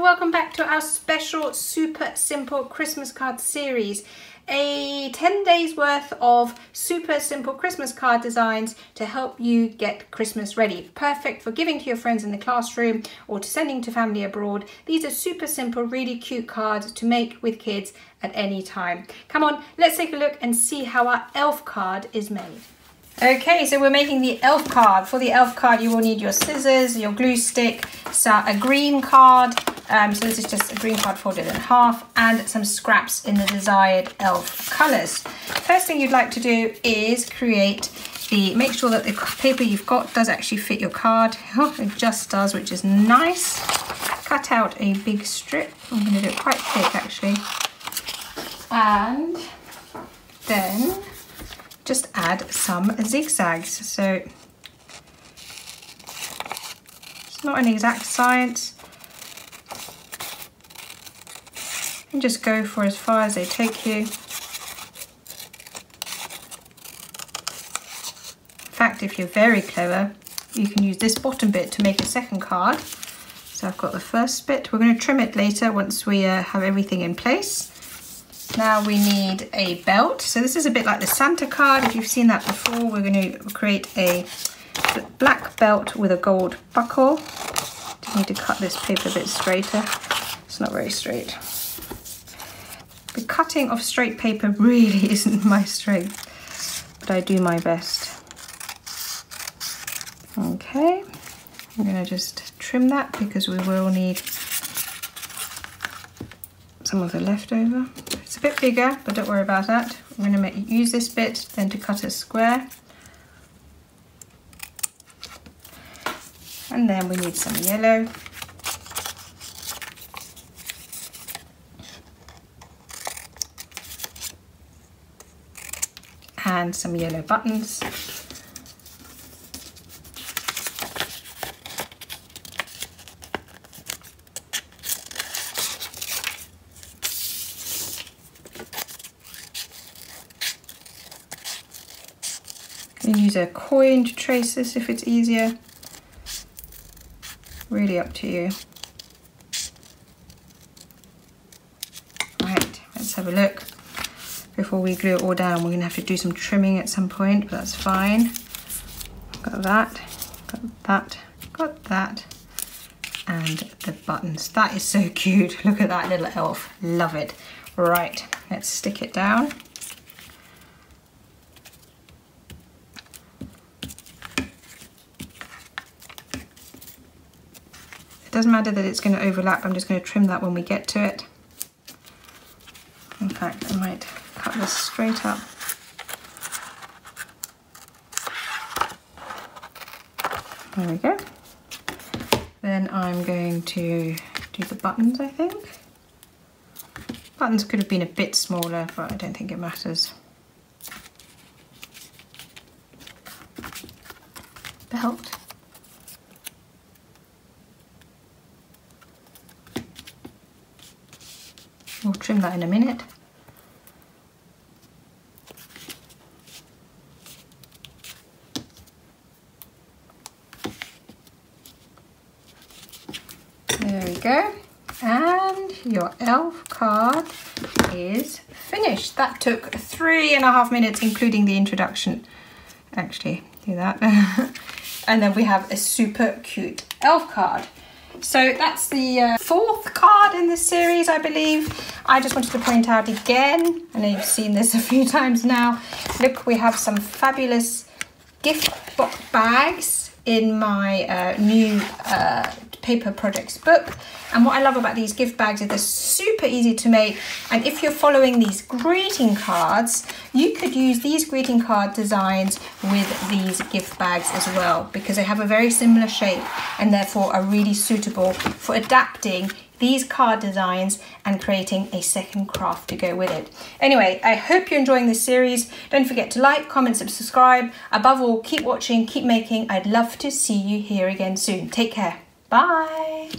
welcome back to our special super simple Christmas card series. A 10 days worth of super simple Christmas card designs to help you get Christmas ready. Perfect for giving to your friends in the classroom or to sending to family abroad. These are super simple, really cute cards to make with kids at any time. Come on, let's take a look and see how our elf card is made. Okay, so we're making the elf card. For the elf card, you will need your scissors, your glue stick, a green card. So this is just a green card folded in half, and some scraps in the desired elf colours. First thing you'd like to do is make sure that the paper you've got does actually fit your card. Oh, it just does, which is nice. Cut out a big strip. I'm going to do it quite thick actually. And then just add some zigzags. So it's not an exact science. And just go for as far as they take you. In fact, if you're very clever, you can use this bottom bit to make a second card. So I've got the first bit. We're going to trim it later once we have everything in place. Now we need a belt. So this is a bit like the Santa card. If you've seen that before, we're going to create a black belt with a gold buckle. I need to cut this paper a bit straighter. It's not very straight. The cutting of straight paper really isn't my strength, but I do my best. Okay, I'm going to just trim that because we will need some of the leftover. It's a bit bigger, but don't worry about that. I'm going to use this bit then to cut a square. And then we need some yellow. And some yellow buttons. You can use a coin to trace this if it's easier. Really up to you. Right, let's have a look. Before we glue it all down, we're going to have to do some trimming at some point, but that's fine. Got that, got that, and the buttons. That is so cute. Look at that little elf. Love it. Right, let's stick it down. It doesn't matter that it's going to overlap. I'm just going to trim that when we get to it. In fact, I might cut this straight up. There we go. Then I'm going to do the buttons, I think. Buttons could have been a bit smaller, but I don't think it matters. Belt. We'll trim that in a minute. There we go, and your elf card is finished. That took 3.5 minutes, including the introduction. Actually, do that. And then we have a super cute elf card. So that's the fourth card in this series, I believe. I just wanted to point out again, I know you've seen this a few times now. Look, we have some fabulous gift box bags in my new paper projects book. And what I love about these gift bags is they're super easy to make, and if you're following these greeting cards, you could use these greeting card designs with these gift bags as well, because they have a very similar shape and therefore are really suitable for adapting these card designs and creating a second craft to go with it. Anyway, I hope you're enjoying this series. Don't forget to like, comment, and subscribe. Above all, keep watching, keep making. I'd love to see you here again soon. Take care. Bye.